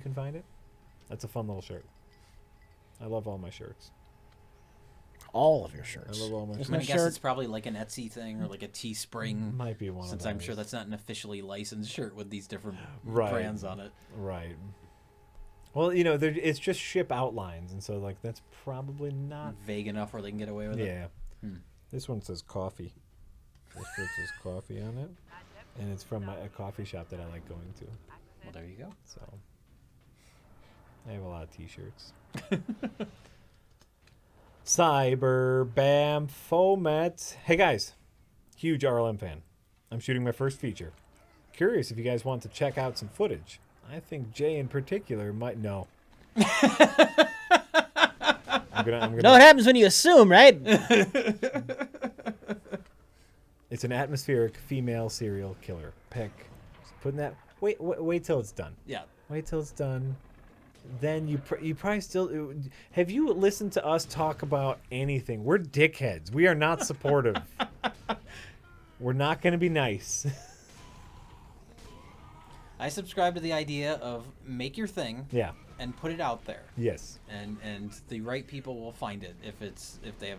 You can find it. That's a fun little shirt. I love all my shirts. All of your shirts. I love all my shirts. I mean, I guess it's probably like an Etsy thing or like a Teespring. Might be one of those. Since I'm sure that's not an officially licensed shirt with these different brands on it. Right. Well, you know, it's just ship outlines, and so like that's probably not vague enough where they can get away with it. Yeah. This one says coffee. This shirt says coffee on it, and it's from a coffee shop that I like going to. Well, there you go. So I have a lot of T-shirts. Cyber Bam Fomet. Hey guys, huge RLM fan. I'm shooting my first feature. Curious if you guys want to check out some footage. I think Jay in particular might know. I'm gonna know what happens when you assume, right? It's an atmospheric female serial killer pick. Just putting that. Wait till it's done. Yeah. Wait till it's done. Then you probably still have you listened to us talk about anything? We're dickheads. We are not supportive. We're not going to be nice. I subscribe to the idea of make your thing. Yeah. And put it out there. Yes. And the right people will find it if they have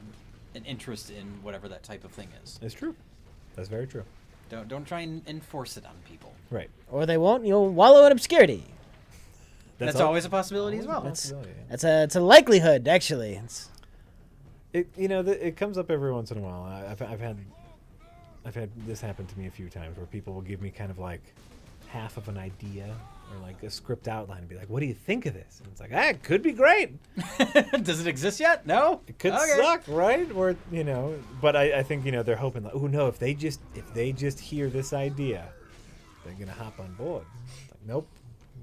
an interest in whatever that type of thing is. It's true. That's very true. Don't try and enforce it on people. Right. Or they won't. You'll wallow in obscurity. That's always a possibility as well. It's a likelihood, actually. It comes up every once in a while. I've had this happen to me a few times where people will give me kind of like half of an idea or like a script outline and be like, "What do you think of this?" And it's like, it could be great. Does it exist yet? No. It could suck, right? Or but I think they're hoping like, oh no, if they just hear this idea, they're gonna hop on board. Like, nope.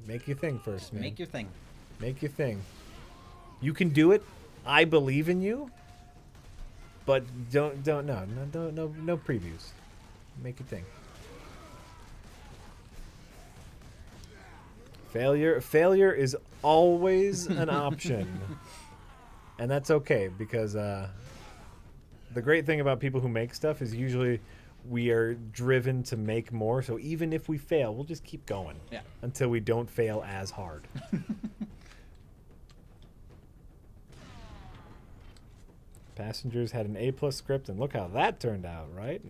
Make your thing first, man. Make your thing. Make your thing. You can do it. I believe in you. But no previews. Make your thing. Failure is always an option. And that's okay because the great thing about people who make stuff is usually we are driven to make more, so even if we fail, we'll just keep going until we don't fail as hard. Passengers had an A+ script, and look how that turned out, right?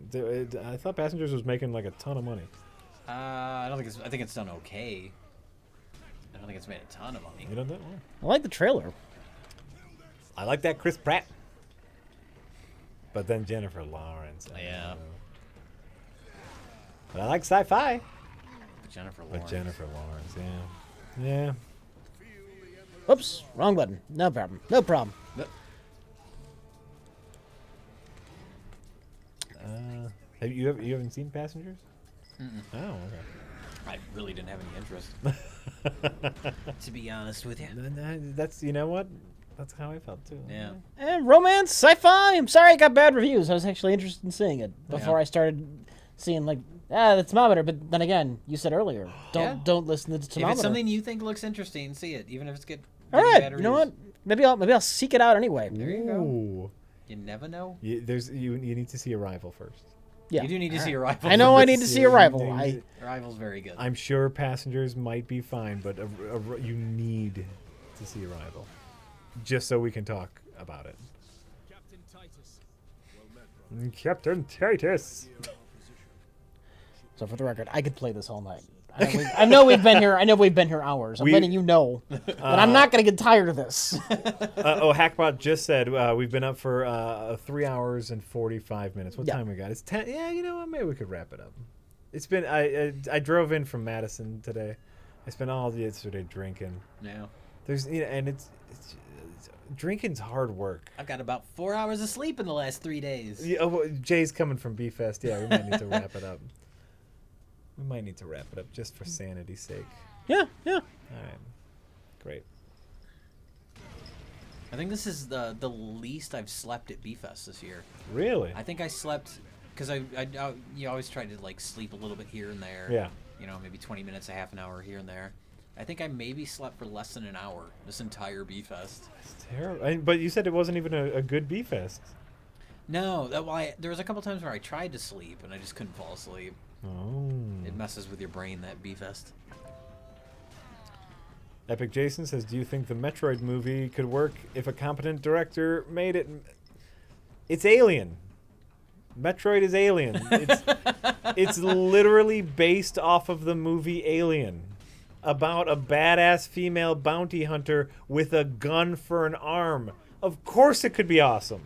I thought Passengers was making like a ton of money. I think it's done okay. I don't think it's made a ton of money. You don't think? I like the trailer. I like that Chris Pratt. But then Jennifer Lawrence. Yeah. But I like sci-fi. Jennifer Lawrence, yeah. Yeah. Oops, wrong button. No problem. No problem. You haven't seen Passengers? Mm-mm. Oh, okay. I really didn't have any interest. To be honest with you. That's what? That's how I felt too. Yeah. And romance, sci-fi. I'm sorry it got bad reviews. I was actually interested in seeing it before I started seeing the thermometer. But then again, you said earlier, don't listen to the thermometer. If it's something you think looks interesting, see it, even if it's all right. You know what? Maybe I'll seek it out anyway. There you go. You never know. You need to see Arrival first. Yeah. You do need to see Arrival. I know I need to see Arrival. Arrival's very good. I'm sure Passengers might be fine, but you need to see Arrival. Just so we can talk about it. Captain Titus. So for the record, I could play this all night. I know we've been here. I know we've been here hours. I'm letting you know, but I'm not gonna get tired of this. Hackbot just said we've been up for 3 hours and 45 minutes. What time we got? It's 10. Yeah, you know what? Maybe we could wrap it up. It's been. I drove in from Madison today. I spent all the yesterday drinking. Yeah. And it's drinking's hard work. I've got about 4 hours of sleep in the last 3 days. Yeah, Jay's coming from B-Fest. Yeah, we might need to wrap it up. We might need to wrap it up just for sanity's sake. Yeah. All right. Great. I think this is the least I've slept at B-Fest this year. Really? I think I slept because you always try to like sleep a little bit here and there. Yeah. Maybe 20 minutes, a half an hour here and there. I think I maybe slept for less than an hour this entire B-Fest. That's terrible. But you said it wasn't even a good B-Fest. No, there was a couple times where I tried to sleep and I just couldn't fall asleep. Oh. It messes with your brain, that B-Fest. Epic Jason says, do you think the Metroid movie could work if a competent director made it? It's Alien. Metroid is Alien. It's literally based off of the movie Alien, about a badass female bounty hunter with a gun for an arm. Of course it could be awesome.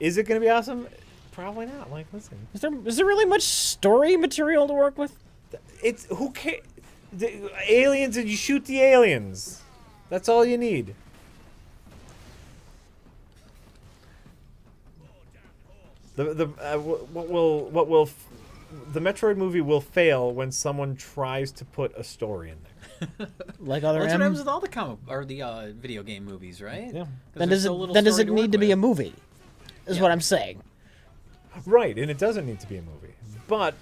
Is it going to be awesome? Probably not. Like, listen. Is there really much story material to work with? It's who cares? The aliens, and you shoot the aliens. That's all you need. The Metroid movie will fail when someone tries to put a story in there. Like other Well, that's what happens with all the comic or the video game movies, right? Yeah. Then does it need to be a movie? Is what I'm saying. Right, and it doesn't need to be a movie, but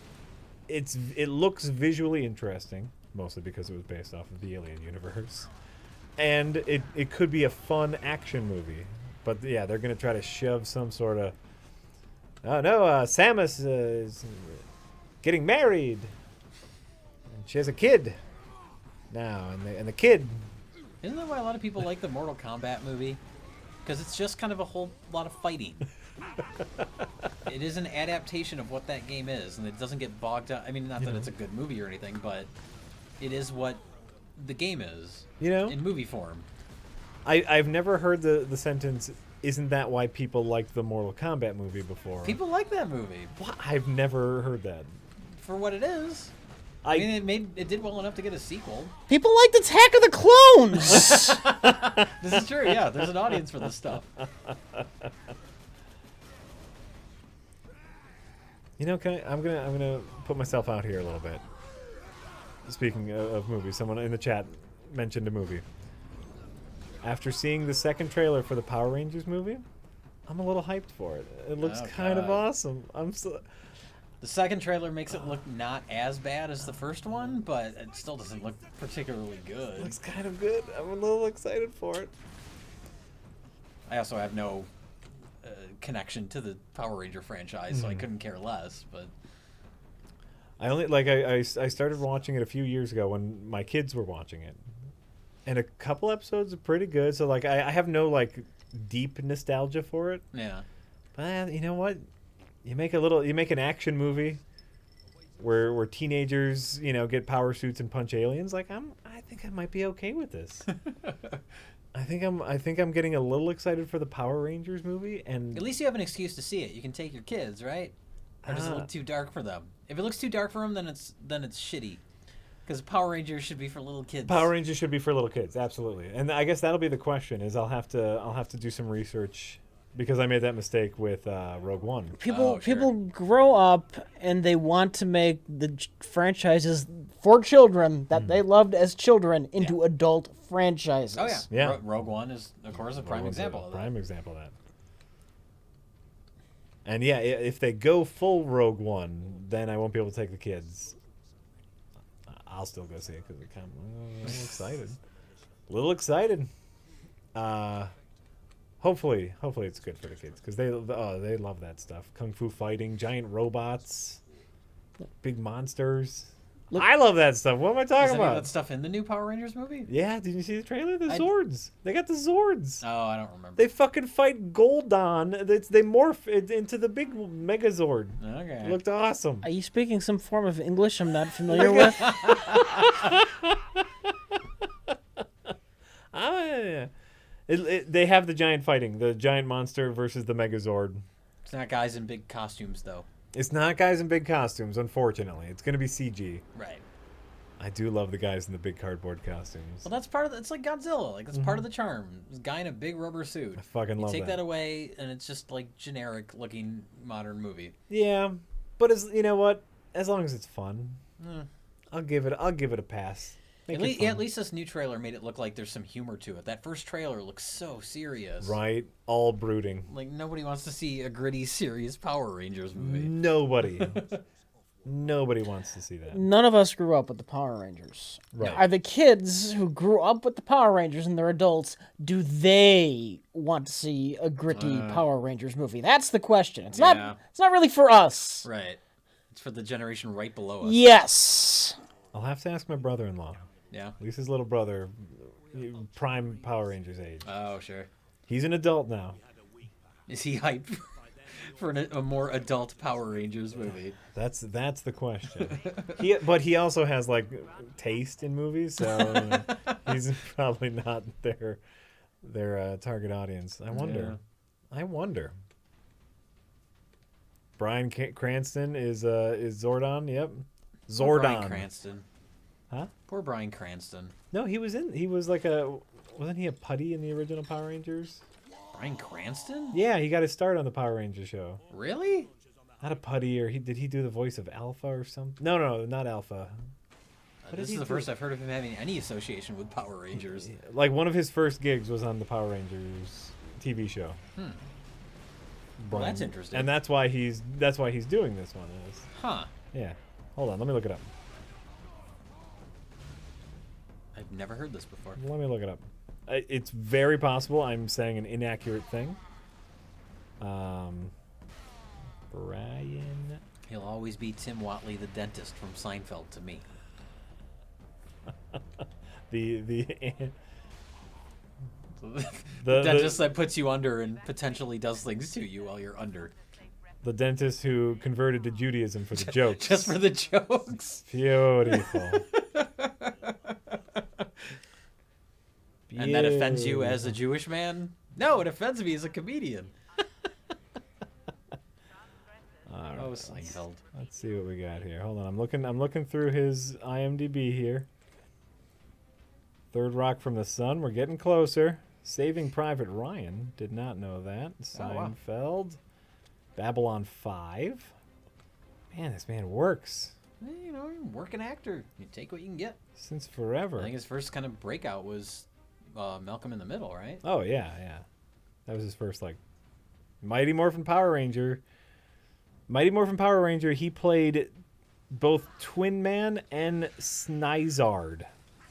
it looks visually interesting, mostly because it was based off of the Alien universe, and it could be a fun action movie. But yeah, they're gonna try to shove some sort of Samus is getting married, and she has a kid now, and the kid. Isn't that why a lot of people like the Mortal Kombat movie? Because it's just kind of a whole lot of fighting. It is an adaptation of what that game is, and it doesn't get bogged down. I mean, not that it's a good movie or anything, but it is what the game is, in movie form. I've never heard the sentence, isn't that why people liked the Mortal Kombat movie before? People like that movie. What? I've never heard that. For what it is. I mean, it did well enough to get a sequel. People liked Attack of the Clones! This is true, yeah. There's an audience for this stuff. I'm gonna put myself out here a little bit. Speaking of movies, someone in the chat mentioned a movie. After seeing the second trailer for the Power Rangers movie, I'm a little hyped for it. It looks kind of awesome. The second trailer makes it look not as bad as the first one, but it still doesn't look particularly good. Looks kind of good. I'm a little excited for it. I also have no connection to the Power Ranger franchise, so I couldn't care less. But I started watching it a few years ago when my kids were watching it, and a couple episodes are pretty good. So like I have no like deep nostalgia for it. Yeah. But you know what? You make an action movie where teenagers, get power suits and punch aliens. Like I think I might be okay with this. I think I'm getting a little excited for the Power Rangers movie, and at least you have an excuse to see it. You can take your kids, right? Or does it look too dark for them? If it looks too dark for them, then it's shitty. Because Power Rangers should be for little kids. People should be for little kids, absolutely. And I guess that'll be the question. Is I'll have to do some research. Because I made that mistake with Rogue One. People grow up and they want to make the franchises for children that they loved as children into adult franchises. Oh yeah. Rogue One is, of course, a prime example of that. Prime example of that. And yeah, if they go full Rogue One, then I won't be able to take the kids. I'll still go see it because I'm excited. A little excited. Hopefully it's good for the kids because they love that stuff. Kung fu fighting, giant robots, big monsters. I love that stuff. What am I talking about? Is any of that stuff in the new Power Rangers movie? Yeah, did you see the trailer? The Zords. They got the Zords. Oh, I don't remember. They fucking fight Goldon. They morph into the big Megazord. Okay. It looked awesome. Are you speaking some form of English I'm not familiar with? They have the giant fighting, the giant monster versus the Megazord. It's not guys in big costumes, though. It's not guys in big costumes, unfortunately. It's going to be CG. Right. I do love the guys in the big cardboard costumes. Well, that's part of it's like Godzilla. Like, that's part of the charm. This guy in a big rubber suit. I fucking love that. You take that away, and it's just like generic-looking modern movie. Yeah, but you know what? As long as it's fun, I'll give it a pass. At least this new trailer made it look like there's some humor to it. That first trailer looks so serious. Right? All brooding. Like, nobody wants to see a gritty, serious Power Rangers movie. Nobody. Nobody wants to see that. None of us grew up with the Power Rangers. Right. Are the kids who grew up with the Power Rangers and they're adults, do they want to see a gritty Power Rangers movie? That's the question. It's not really for us. Right. It's for the generation right below us. Yes. I'll have to ask my brother-in-law. Yeah. Lisa's little brother, prime Power Rangers age. Oh, sure. He's an adult now. Is he hyped for a more adult Power Rangers movie? That's the question. But he also has like taste in movies, so he's probably not their target audience. I wonder. Yeah. I wonder. Bryan Cranston is Zordon. Yep, Poor Zordon. Bryan Cranston. Huh? Poor Bryan Cranston. No, he was like wasn't he a putty in the original Power Rangers? Bryan Cranston? Yeah, he got his start on the Power Rangers show. Really? Not a putty, or did he do the voice of Alpha or something? No, not Alpha. This is the first I've heard of him having any association with Power Rangers. Like one of his first gigs was on the Power Rangers TV show. Well, that's interesting. And that's why he's doing this one. Huh. Yeah. Hold on, let me look it up. I've never heard this before. Let me look it up. It's very possible I'm saying an inaccurate thing. Brian. He'll always be Tim Watley, the dentist from Seinfeld, to me. the dentist that puts you under and potentially does things to you while you're under. The dentist who converted to Judaism for the jokes. Just for the jokes. Beautiful. And that offends you as a Jewish man? No, it offends me as a comedian. All right, Oh, Seinfeld. let's see what we got here. Hold on, I'm looking through his IMDb here. Third Rock from the Sun. We're getting closer. Saving Private Ryan. Did not know that. Seinfeld. Babylon 5. Man, this man works. You know, you're a working actor. You take what you can get. Since forever. I think his first kind of breakout was Malcolm in the Middle, right? Oh, yeah. That was his first, like, Mighty Morphin Power Ranger. Mighty Morphin Power Ranger, he played both Twin Man and Snizard.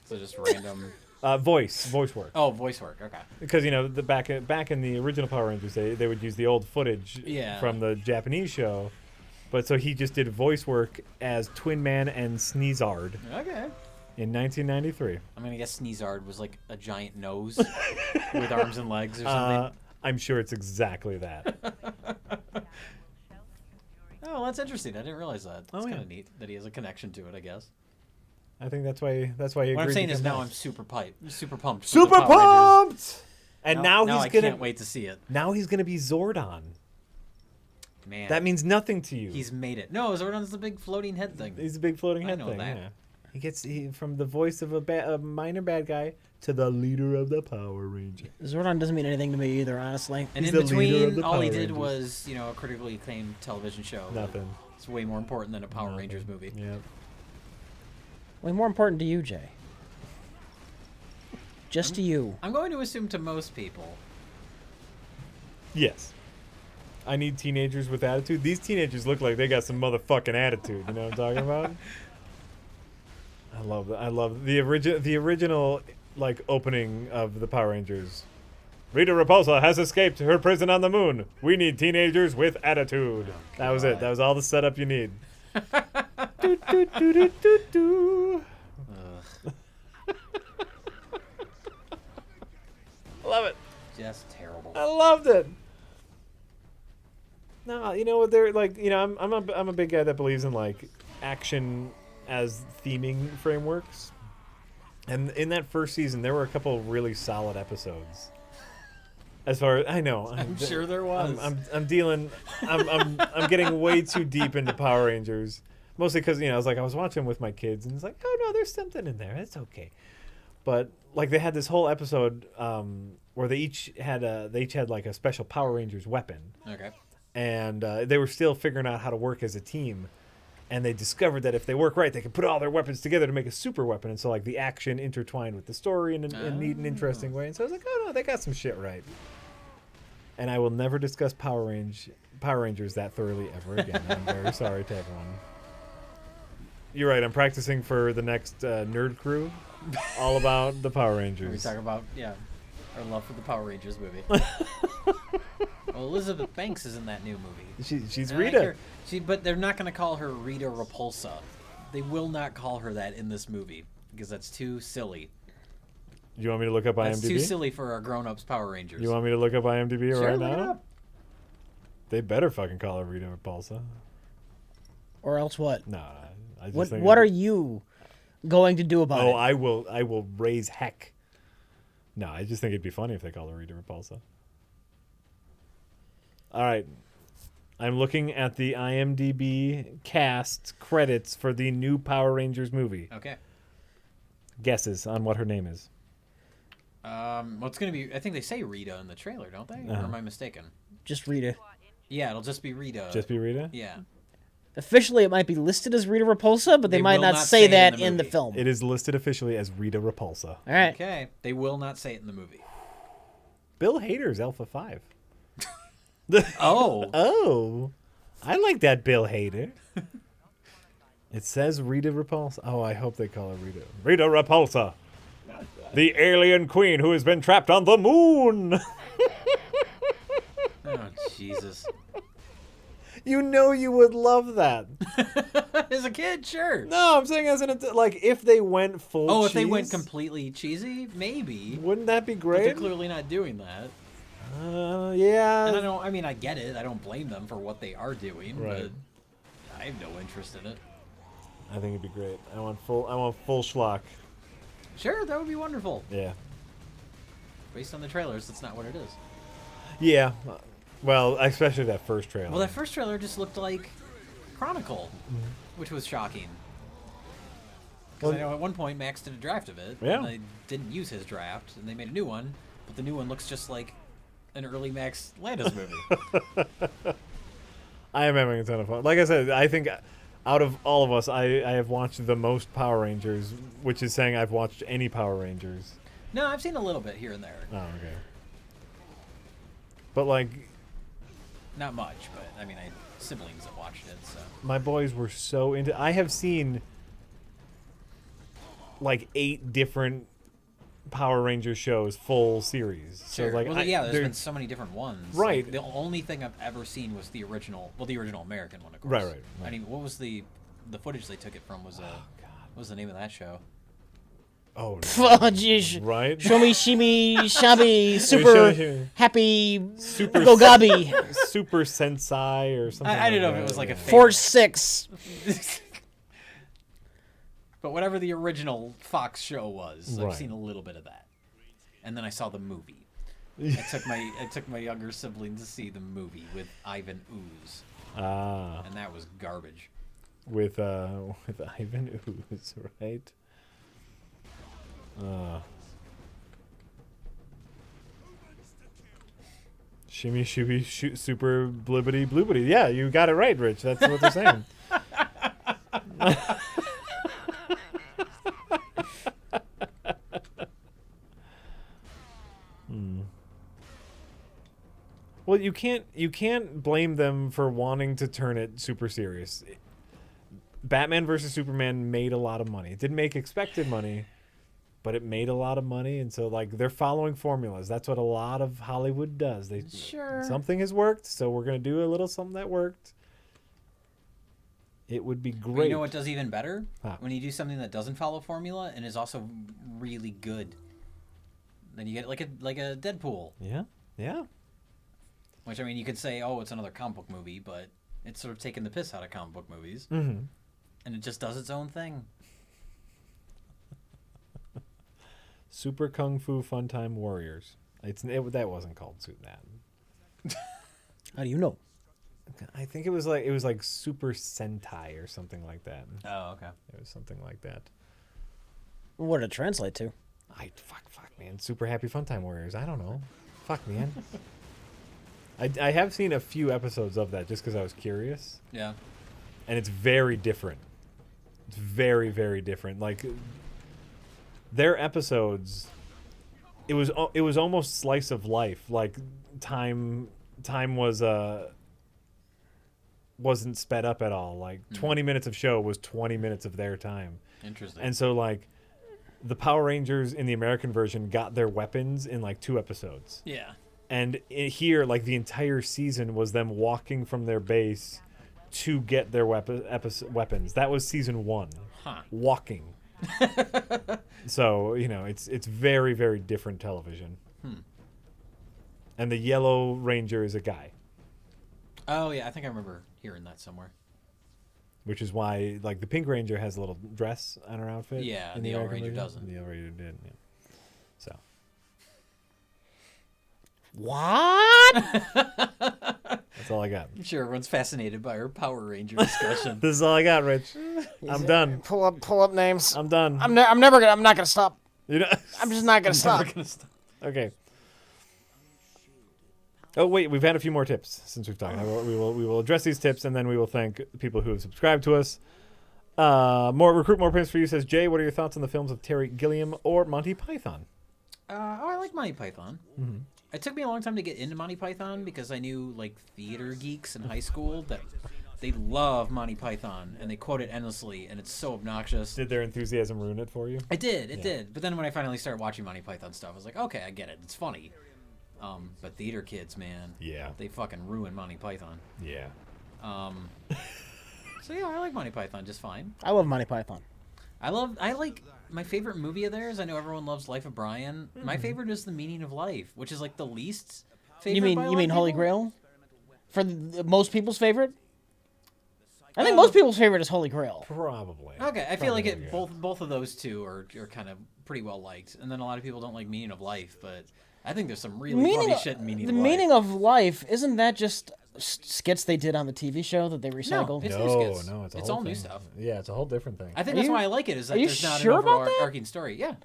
So just random... Voice work. Oh, voice work. Okay. Because, you know, the back in the original Power Rangers, they would use the old footage from the Japanese show. But so he just did voice work as Twin Man and Snizard. Okay. In 1993. I'm going to guess Snizard was like a giant nose with arms and legs or something. I'm sure it's exactly that. Oh, that's interesting. I didn't realize that. That's kind yeah. of neat that he has a connection to it, I guess. I think that's why he What agreed I'm saying to is come now back. I'm super pumped. for Super the Power Rangers. pumped! And now I he's gonna can't wait to see it. Now he's gonna be Zordon. Man. That means nothing to you. He's made it. No, Zordon's the big floating head thing. He's a big floating I head know thing. that. Yeah. He gets from the voice of a minor bad guy to the leader of the Power Rangers. Zordon doesn't mean anything to me either, honestly. And He's in the leader of between, the all he Power did Rangers. was, you know, a critically acclaimed television show. Nothing. It's way more important than a Power Rangers movie. Yeah. Way more important to you, Jay. Just to you. I'm going to assume to most people. Yes. I need teenagers with attitude. These teenagers look like they got some motherfucking attitude. You know what I'm talking about? I love that. I love the original like opening of the Power Rangers. Rita Repulsa has escaped her prison on the moon. We need teenagers with attitude. That was it. That was all the setup you need. do, do, do, do, do, do. Love it. Just terrible. I loved it. No, you know what? They're like, you know, I'm a big guy that believes in like action as theming frameworks. And in that first season, there were a couple of really solid episodes. As far as I know, I'm sure there was. I'm getting way too deep into Power Rangers, mostly because I was watching with my kids, and it's like, oh no, there's something in there. It's okay. But like they had this whole episode where they each had like a special Power Rangers weapon. Okay. And they were still figuring out how to work as a team. And they discovered that if they work right, they can put all their weapons together to make a super weapon. And so, like, the action intertwined with the story in a neat and interesting way. And so I was like, oh, no, they got some shit right. And I will never discuss Power Rangers that thoroughly ever again. I'm very sorry to everyone. You're right. I'm practicing for the next Nerd Crew. All about the Power Rangers. We talk about, our love for the Power Rangers movie. Well, Elizabeth Banks is in that new movie. She's And Rita. But they're not going to call her Rita Repulsa. They will not call her that in this movie because that's too silly. You want me to look up IMDb? That's too silly for our grown-ups Power Rangers. You want me to look up IMDb Sure, right look it now? up. They better fucking call it Rita Repulsa. Or else what? No, I just think What are you going to do about it? I will raise heck. No, I just think it'd be funny if they called her Rita Repulsa. All right. I'm looking at the IMDb cast credits for the new Power Rangers movie. Okay. Guesses on what her name is. Well, it's gonna be. I think they say Rita in the trailer, don't they? Or am I mistaken? Just Rita. Yeah, it'll just be Rita. Just be Rita? Yeah. Officially, it might be listed as Rita Repulsa, but they They might will not not say say it that in the in the movie. film. It is listed officially as Rita Repulsa. All right. Okay. They will not say it in the movie. Bill Hader's Alpha 5. Oh. Oh. I like that Bill Hader. It says Rita Repulsa. Oh, I hope they call her Rita. Rita Repulsa. The alien queen who has been trapped on the moon. Oh, Jesus. You know you would love that. As a kid, sure. No, I'm saying as an like if they went full Oh, cheese, if they went completely cheesy, maybe. wouldn't that be But they're great? clearly not doing that. Yeah. And I mean, I get it. I don't blame them for what they are doing, Right. but I have no interest in it. I think it'd be great. I want full schlock. Sure, that would be wonderful. Yeah. Based on the trailers, that's not what it is. Yeah. Well, especially that first trailer. Well, that first trailer just looked like Chronicle, which was shocking. Because Well- I know at one point Max did a draft of it, Yeah. and they didn't use his draft, and they made a new one, but the new one looks just like an early Max Landis movie. I am having a ton of fun. Like I said, I think out of all of us, I have watched the most Power Rangers, which is saying I've watched any Power Rangers. No, I've seen a little bit here and there. Oh, okay. But like, Not much, but I mean, I had siblings that watched it, so. my boys were so into. I have seen like 8 different Power Ranger shows, full series. So Sure. like, Well, I- there's been so many different ones. Right. Like, the only thing I've ever seen was the original American one, of course. Right. I mean, what was the footage they took it from? Was what was the name of that show? Oh, Oh, jeez. right. Show me, shimmy, shabby, super Show- happy, Super go gobby. Super Sensei or something. I don't know if that, it was like a yeah. fake- Force 6. But whatever the original Fox show was, I've Right. seen a little bit of that. And then I saw the movie. I took my younger sibling to see the movie with Ivan Ooze, Ah, and that was garbage. with Ivan Ooze, right? Shimmy, shooby, shoot, super blibbity, bloobity. Yeah, you got it right, Rich. That's what they're saying. Well, you can't blame them for wanting to turn it super serious. Batman versus Superman made a lot of money. It didn't make expected money, but it made a lot of money, and so like they're following formulas. That's what a lot of Hollywood does. They Sure. something has worked, so we're gonna do a little something that worked. It would be But great. you know what does even better? Huh. When you do something that doesn't follow formula and is also really good. Then you get like a Deadpool, Yeah, yeah. which I mean you could say, oh, it's another comic book movie, but it's sort of taking the piss out of comic book movies, Mm-hmm. and it just does its own thing. Super Kung Fu Funtime Warriors. That wasn't called that. How do you know? I think it was like Super Sentai or something like that. Oh, okay. It was something like that. What did it translate to? Fuck, man. Super Happy Funtime Warriors. I don't know. Fuck, man. I have seen a few episodes of that just because I was curious, Yeah. and it's very different. It's very, very different. Like their episodes, it was almost slice of life. Like time was wasn't sped up at all. Like 20 minutes of show was 20 minutes of their time. Interesting. And so like the Power Rangers in the American version got their weapons in like 2 episodes. yeah. And here, like the entire season was them walking from their base to get their weapons. That was season 1. Huh. Walking. So, it's very, very different television. And the Yellow Ranger is a guy. Oh, yeah. I think I remember hearing that somewhere. Which is why, like, the Pink Ranger has a little dress on her outfit. Yeah, in the Yellow American Ranger version. doesn't. The Yellow Ranger did, yeah. So. What? That's all I got. I'm sure everyone's fascinated by our Power Ranger discussion. This is all I got, Rich. I'm done. Pull up names. I'm done. I'm not gonna stop. I'm just not gonna stop. Okay. Oh wait, we've had a few more tips since we've talked. We will address these tips and then we will thank people who have subscribed to us. More pimps for you, says Jay. What are your thoughts on the films of Terry Gilliam or Monty Python? I like Monty Python. Mm-hmm. It took me a long time to get into Monty Python because I knew like theater geeks in high school that they love Monty Python and they quote it endlessly and it's so obnoxious. Did their enthusiasm ruin it for you? It did. But then when I finally started watching Monty Python stuff, I was like, okay, I get it. It's funny. But theater kids, man, they fucking ruin Monty Python. Yeah. So yeah, I like Monty Python just fine. I love Monty Python. I like my favorite movie of theirs. I know everyone loves Life of Brian. Mm-hmm. My favorite is The Meaning of Life, which is like the least favorite. You mean Holy Grail? For most people's favorite? I think most people's favorite is Holy Grail. Probably. Okay, I feel like both of those two are kind of pretty well liked, and then a lot of people don't like Meaning of Life, but I think there's some really funny shit in Meaning of Life. The Meaning of Life, isn't that just skits they did on the TV show that they recycled? No, it's new skits. No, it's all new stuff. Yeah, it's a whole different thing. I think that's why I like it. Is that there's not sure an overarching story. Yeah.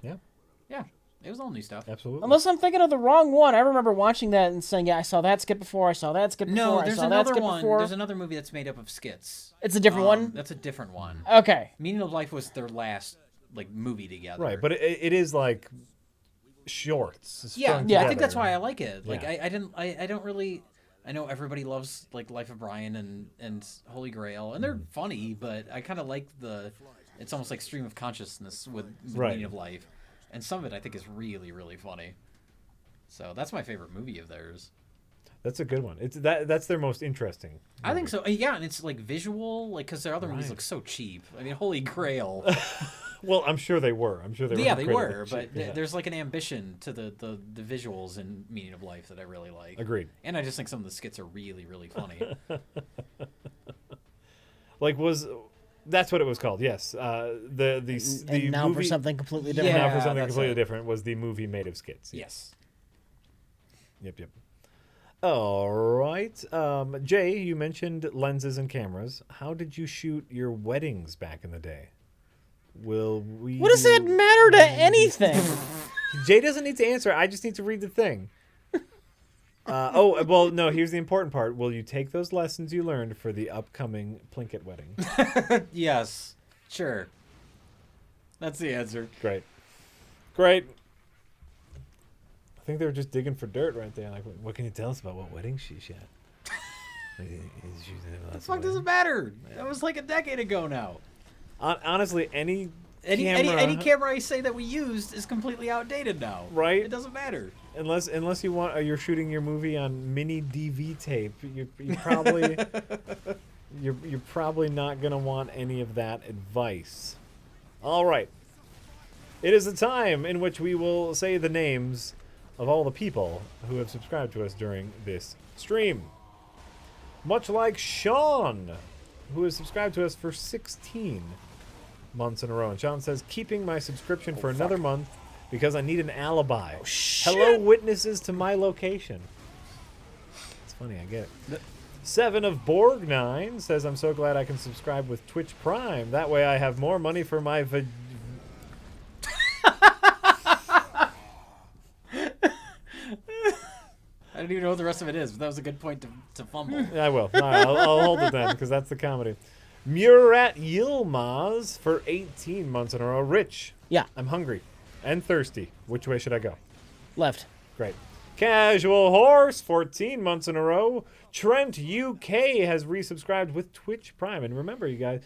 It was all new stuff. Absolutely. Unless I'm thinking of the wrong one. I remember watching that and saying, "Yeah, I saw that skit before. I saw that skit before. No, I there's saw another that skit one. before." There's another movie that's made up of skits. It's a different one. That's a different one. Okay. Meaning of Life was their last movie together. Right, but it is like shorts. Yeah, together. I think that's why I like it. Like Yeah. I don't really. I know everybody loves like Life of Brian and Holy Grail, and they're funny, but I kind of like it's almost like stream of consciousness with Meaning of Life, and some of it I think is really really funny. So that's my favorite movie of theirs. That's a good one. That's their most interesting movie. I think so. Yeah, and it's like visual, like because their other movies look so cheap. I mean, Holy Grail. Well, I'm sure they were. Yeah, they were, but there's like an ambition to the visuals in Meaning of Life that I really like. Agreed. And I just think some of the skits are really, really funny. That's what it was called? Yes. The now movie, for something completely different. Yeah, now for something that's completely it. different was the movie made of skits. Yes. Yep. All right. Jay, you mentioned lenses and cameras. How did you shoot your weddings back in the day? What does that matter to anything? Jay doesn't need to answer. I just need to read the thing. No, here's the important part. Will you take those lessons you learned for the upcoming Plinkett wedding? Yes. Sure. That's the answer. Great. I think they were just digging for dirt right there. Like, what can you tell us about what wedding she shot? What the fuck does it matter? That was like a decade ago now. Honestly, any camera I say that we used is completely outdated now. Right? It doesn't matter. Unless you're shooting your movie on mini DV tape, you probably you're probably not gonna want any of that advice. All right, it is the time in which we will say the names of all the people who have subscribed to us during this stream. Much like Sean, who has subscribed to us for 16 months in a row. And Sean says, keeping my subscription for another month because I need an alibi. Oh, shit. Hello, witnesses to my location. It's funny, I get it. 7 of Borg9 says, I'm so glad I can subscribe with Twitch Prime. That way I have more money for my... I don't even know what the rest of it is, but that was a good point to fumble. I will. All right, I'll hold it then, because that's the comedy. Murat Yilmaz for 18 months in a row. Rich. Yeah. I'm hungry and thirsty. Which way should I go? Left. Great. Casual Horse, 14 months in a row. Trent UK has resubscribed with Twitch Prime. And remember, you guys,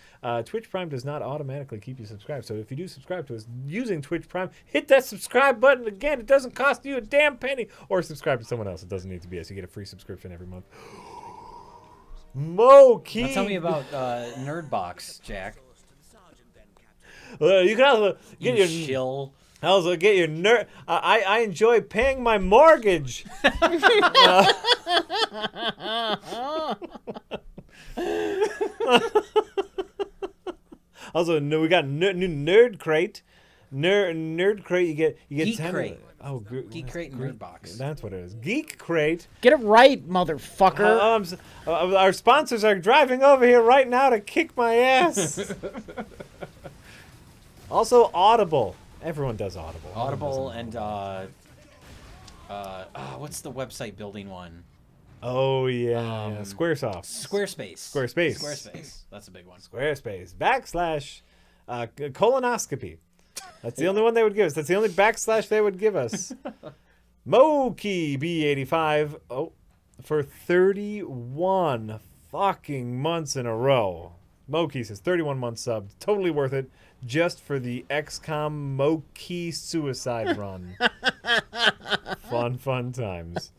Twitch Prime does not automatically keep you subscribed. So if you do subscribe to us using Twitch Prime, hit that subscribe button again. It doesn't cost you a damn penny. Or subscribe to someone else. It doesn't need to be us. You get a free subscription every month. Mo Key. Now tell me about Nerdbox, Jack. You can also get You your shill. also get your nerd. I enjoy paying my mortgage. Also, no, we got new Nerd Crate. Nerd Crate. You get Geek 10 Crate. Oh, Geek Crate and Nerd Box. That's what it is. Geek Crate. Get it right, motherfucker. Our sponsors are driving over here right now to kick my ass. Also, Audible. Everyone does Audible. Audible and what's the website building one? Oh yeah, Squaresoft. Squarespace. That's a big one. Squarespace. Colonoscopy. That's the only one they would give us. That's the only backslash they would give us. Moki B85. Oh, for 31 fucking months in a row. Moki says 31 months subbed. Totally worth it. Just for the XCOM Moki suicide run. Fun times.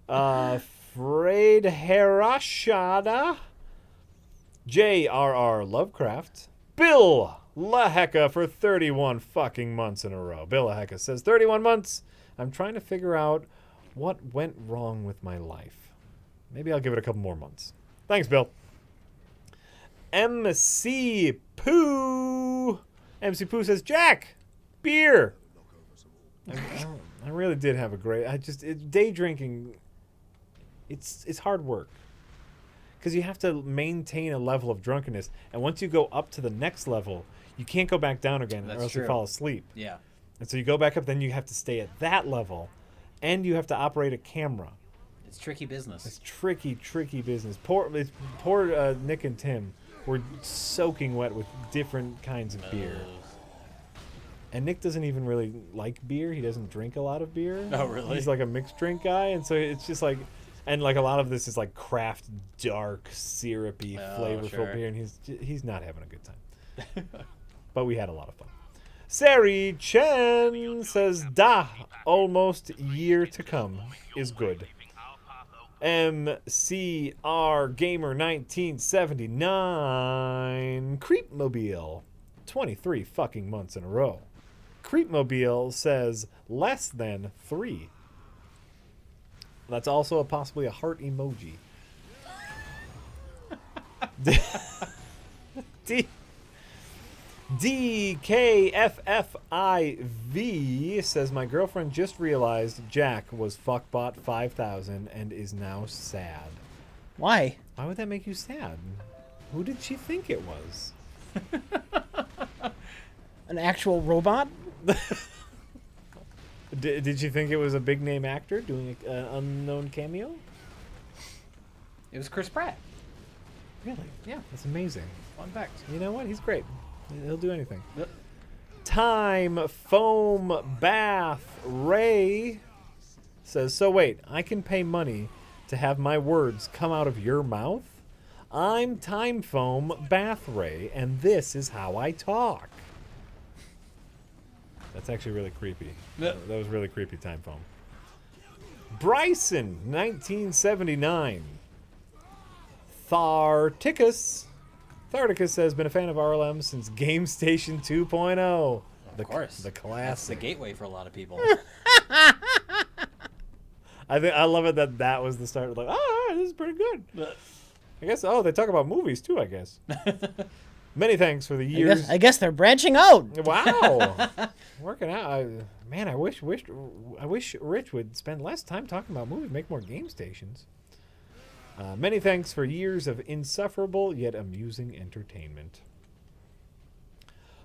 Freyd Herashada. J.R.R. Lovecraft. Bill Laheka for 31 fucking months in a row. Bill Laheka says 31 months. I'm trying to figure out what went wrong with my life. Maybe I'll give it a couple more months. Thanks, Bill. MC Pooh. MC Pooh says, Jack, beer. I really did have a great... day drinking, it's hard work. Because you have to maintain a level of drunkenness. And once you go up to the next level, you can't go back down again, or else you fall asleep. Yeah. And so you go back up, then you have to stay at that level. And you have to operate a camera. It's tricky business. It's tricky business. Poor Nick and Tim were soaking wet with different kinds of beer. And Nick doesn't even really like beer. He doesn't drink a lot of beer. Oh, really? He's like a mixed drink guy. And so it's just like... And like a lot of this is like craft, dark, syrupy, flavorful beer. And he's not having a good time. But we had a lot of fun. Sari Chen says, almost year to come is good. MCR Gamer 1979 Creepmobile 23 fucking months in a row. Creepmobile says less than 3. That's also possibly a heart emoji. DKFFIV says, my girlfriend just realized Jack was fuckbot 5,000 and is now sad. Why? Why would that make you sad? Who did she think it was? An actual robot? Did you think it was a big name actor doing an unknown cameo? It was Chris Pratt. Really? Yeah. That's amazing. Fun fact. You know what? He's great. He'll do anything. Yep. Time Foam Bath Ray says, so wait, I can pay money to have my words come out of your mouth? I'm Time Foam Bath Ray, and this is how I talk. That's actually really creepy. That was really creepy, Time Foam. Bryson, 1979. Tharticus has been a fan of RLM since Game Station 2.0. Of course. The classic. That's the gateway for a lot of people. I love it that was the start. Like, oh, this is pretty good. I guess, they talk about movies too, I guess. Many thanks for the years. I guess they're branching out. Wow. Working out. I wish Rich would spend less time talking about movies, make more game stations. Many thanks for years of insufferable yet amusing entertainment.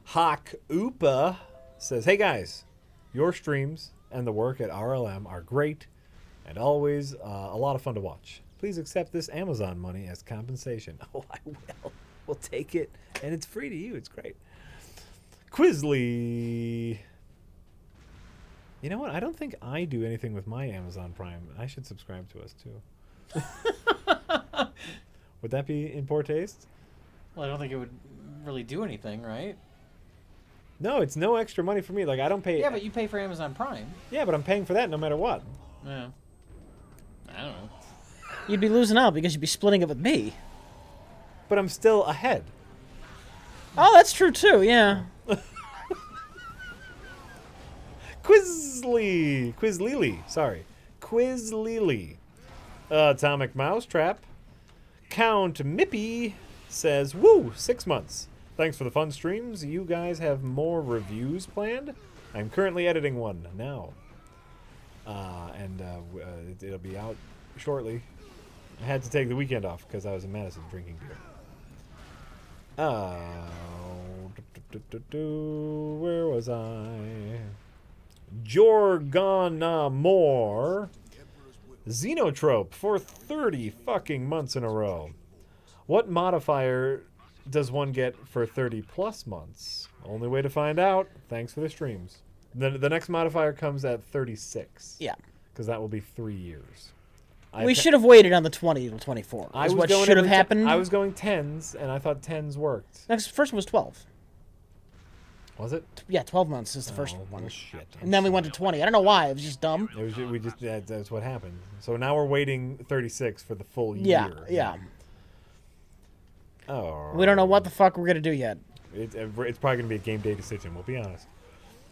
Hawk Upa says, hey guys, your streams and the work at RLM are great and always a lot of fun to watch. Please accept this Amazon money as compensation. Oh, I will. We'll take it. And it's free to you. It's great. Quizly. You know what? I don't think I do anything with my Amazon Prime. I should subscribe to us, too. Would that be in poor taste? Well, I don't think it would really do anything, right? No, it's no extra money for me. Like, I don't pay... Yeah, but you pay for Amazon Prime. Yeah, but I'm paying for that no matter what. Yeah. I don't know. You'd be losing out because you'd be splitting it with me. But I'm still ahead. Oh, that's true too. Yeah. Quizlily, sorry. Quizlily. Atomic Mousetrap. Count Mippy says, woo, 6 months. Thanks for the fun streams. You guys have more reviews planned? I'm currently editing one now. It'll be out shortly. I had to take the weekend off because I was in Madison drinking beer. Where was I? Jorgana Moore. Xenotrope for 30 fucking months in a row. What modifier does one get for 30 plus months? Only way to find out. Thanks for the streams. The next modifier comes at 36. Yeah. Because that will be 3 years. We should have waited on the 20 to 24. Is what should have happened. I was going 10s, and I thought 10s worked. Next, first one was 12. Was it? Yeah, 12 months is the first Oh, one. well, shit. And then we went to 20. I don't know why. It was just dumb. That's what happened. So now we're waiting 36 for the full Yeah, year. yeah. Oh. We don't know what the fuck we're going to do yet. It's probably going to be a game day decision, we'll be honest.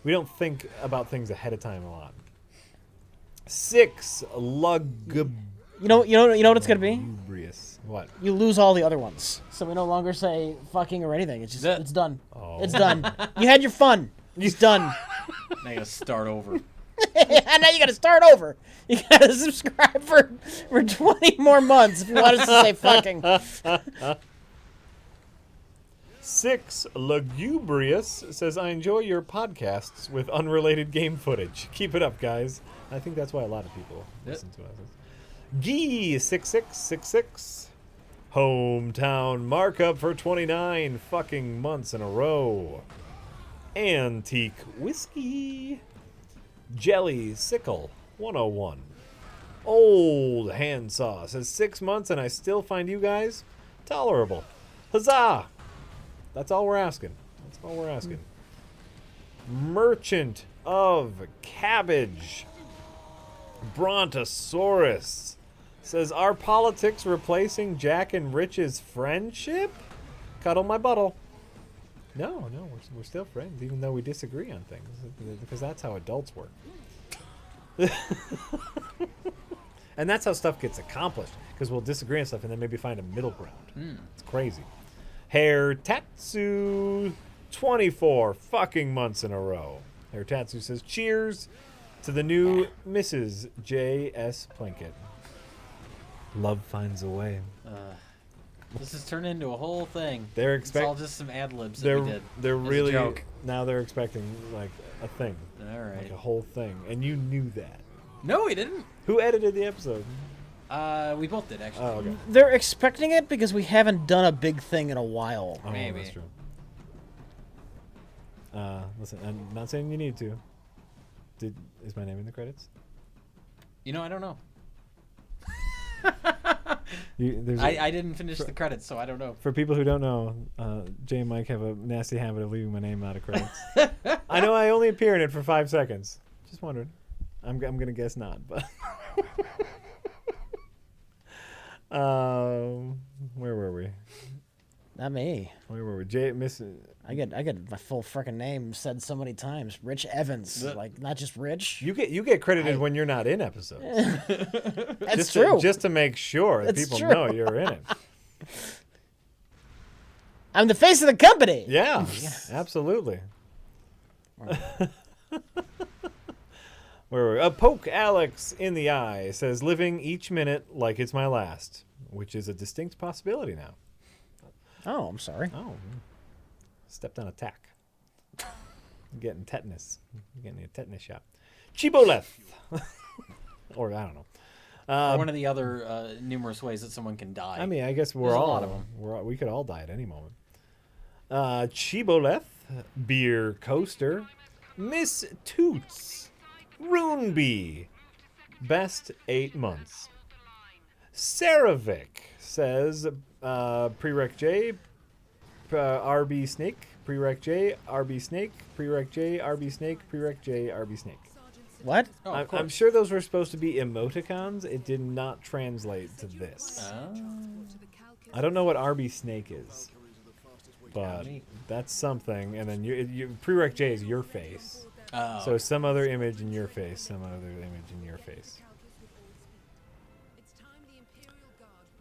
We don't think about things ahead of time a lot. 6 lug. You know what it's going to be? Lubrious. What? You lose all the other ones. So we no longer say fucking or anything. It's just, it's done. Oh. It's done. You had your fun. It's done. Now you gotta start over. And now you gotta start over. You gotta subscribe for 20 more months if you want us to say fucking. 6 Lugubrious says, I enjoy your podcasts with unrelated game footage. Keep it up, guys. I think that's why a lot of people listen to us. Gee6666. Hometown markup for 29 fucking months in a row. Antique Whiskey. Jelly Sickle 101. Old Handsaw says 6 months and I still find you guys tolerable. Huzzah! That's all we're asking. That's all we're asking. Merchant of Cabbage. Brontosaurus says, are politics replacing Jack and Rich's friendship? Cuddle my buttle. No, we're still friends, even though we disagree on things, because that's how adults work. And that's how stuff gets accomplished, because we'll disagree on stuff and then maybe find a middle ground. It's crazy. Hair Tatsu, 24 fucking months in a row. Hair Tatsu says, cheers to the new Mrs. J.S. Plinkett. Love finds a way. This has turned into a whole thing. It's all just some ad libs that we did. They're as a really joke. Now they're expecting like a thing, All right. like a whole thing, and you knew that. No, we didn't. Who edited the episode? We both did actually. Oh, okay. They're expecting it because we haven't done a big thing in a while. Oh, maybe. That's true. Listen, I'm not saying you need to. Is my name in the credits? You know, I don't know. I didn't finish the credits, so I don't know. For people who don't know, Jay and Mike have a nasty habit of leaving my name out of credits. I know I only appear in it for 5 seconds. Just wondering. I'm gonna guess not, but. Where were we? Not me. Where were we? Jay, Miss. I get my full freaking name said so many times. Rich Evans, like not just Rich. You get credited when you're not in episodes. That's true. Just to make sure that people know you're in it. I'm the face of the company. Yeah, absolutely. Where were we? Poke Alex in the eye says, living each minute like it's my last, which is a distinct possibility now. Oh, I'm sorry. Oh, stepped on a tack. Getting tetanus. Getting a tetanus shot. Chiboleth. Or I don't know. Or one of the other numerous ways that someone can die. I mean, I guess There's a lot of them. We could all die at any moment. Chiboleth, Beer Coaster, Miss Toots, Runebee, best 8 months. Saravic says, Prereq J, RB Snake, Prereq J, RB Snake, Prereq J, RB Snake, Prereq J, RB Snake. What? Oh, I'm sure those were supposed to be emoticons. It did not translate to this. I don't know what RB Snake is. but that's something. And then prereq J is your face. Oh. So some other image in your face, some other image in your face.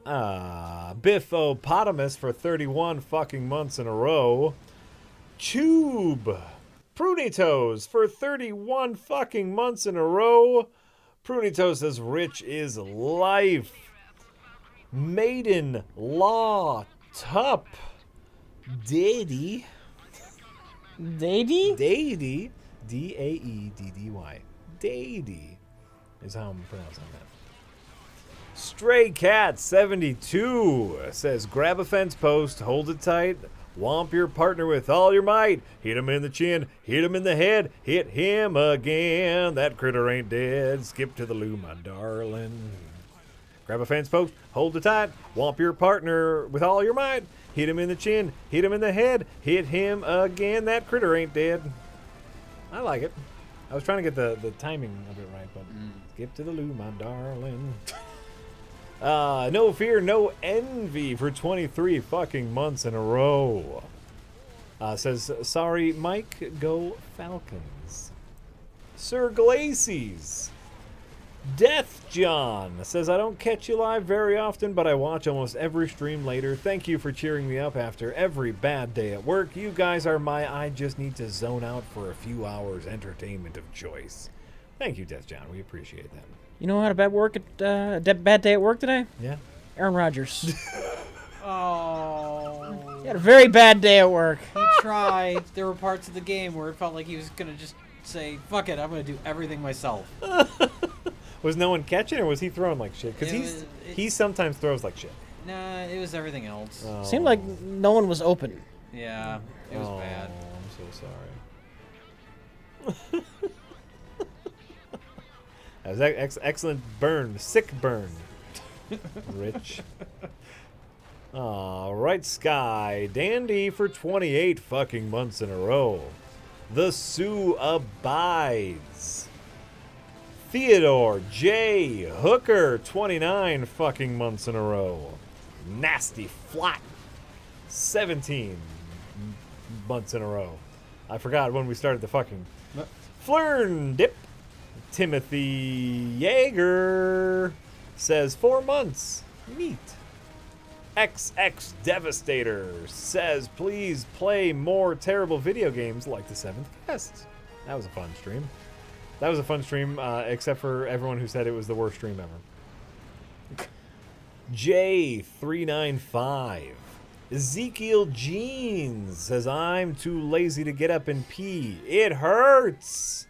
Biffopotamus for 31 fucking months in a row. Tube. Prunitos for 31 fucking months in a row. Prunitos says rich is life. Maiden Law Tup. Daddy. Daddy? Daddy. D-A-E-D-D-Y. Daddy is how I'm pronouncing that. Stray Cat 72 says, grab a fence post, hold it tight, whomp your partner with all your might, hit him in the chin, hit him in the head, hit him again. That critter ain't dead. Skip to the loo, my darling. Grab a fence post, hold it tight, whomp your partner with all your might, hit him in the chin, hit him in the head, hit him again. That critter ain't dead. I like it. I was trying to get the timing of it right, but skip to the loo, my darling. No fear, no envy for 23 fucking months in a row. Says, sorry, Mike, go Falcons. Sir Glacies. Death John says, I don't catch you live very often, but I watch almost every stream later. Thank you for cheering me up after every bad day at work. You guys are my I just need to zone out for a few hours entertainment of choice. Thank you, Death John. We appreciate that. You know how bad day at work today? Yeah. Aaron Rodgers. Oh. He had a very bad day at work. He tried. There were parts of the game where it felt like he was going to just say, fuck it, I'm going to do everything myself. Was no one catching, or was he throwing like shit? Because he sometimes throws like shit. Nah, it was everything else. Oh. Seemed like no one was open. Yeah, it was bad. I'm so sorry. That was excellent burn. Sick burn. Rich. All right, Sky. Dandy for 28 fucking months in a row. The Sioux abides. Theodore J. Hooker, 29 fucking months in a row. Nasty Flat, 17 months in a row. I forgot when we started the fucking Flern Dip. Timothy Yeager says 4 months. Neat. XX Devastator says, please play more terrible video games like The Seventh Guest. That was a fun stream. That was a fun stream, except for everyone who said it was the worst stream ever. J395. Ezekiel Jeans says, I'm too lazy to get up and pee. It hurts.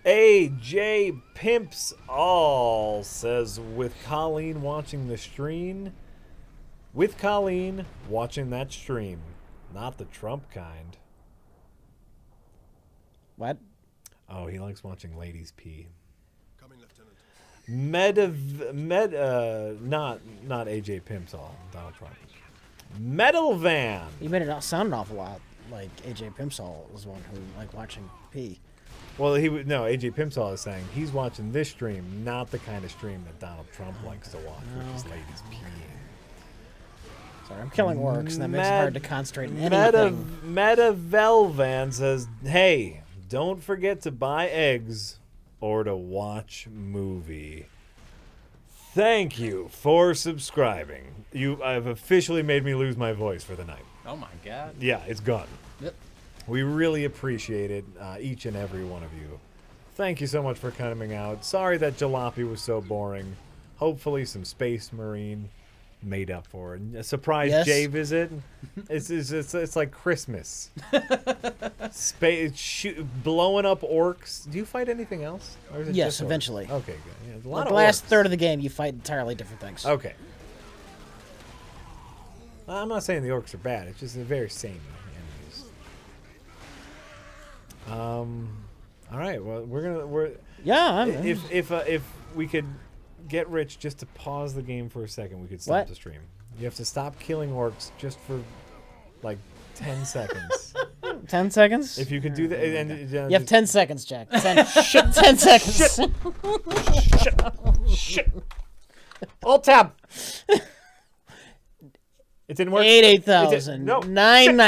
AJ Pimps All says, with Colleen watching the stream. With Colleen watching that stream. Not the Trump kind. What? Oh, he likes watching ladies pee. Coming, Lieutenant. Not AJ Pimps All, Donald Trump. Metal Van. You made it sound an awful lot like AJ Pimpsall was one who liked watching P. Well, AJ Pimpsall is saying he's watching this stream, not the kind of stream that Donald Trump likes to watch, which is ladies peeing. Sorry, I'm killing orcs, and that makes it hard to concentrate on anything. Meta Velvan says, hey, don't forget to buy eggs or to watch movie. Thank you for subscribing. You have officially made me lose my voice for the night. Oh my god. Yeah, it's gone. Yep. We really appreciate it, each and every one of you. Thank you so much for coming out. Sorry that Jalopy was so boring. Hopefully some Space Marine made up for it. A surprise Jay visit. It's like Christmas. Blowing up orcs. Do you fight anything else? Or is it Yes, just orcs? eventually. Okay, good. Yeah, a lot Like of the last orcs. third of the game, you fight entirely different things. Okay. I'm not saying the orcs are bad. It's just the very same enemies. All right. Well, we're Yeah. if we could get Rich just to pause the game for a second, we could stop the stream. You have to stop killing orcs just for like 10 seconds. 10 seconds? If you could do that, and you have 10 seconds, Jack. 10 seconds. Shit. Alt tab. It didn't work. 88,000. No. 9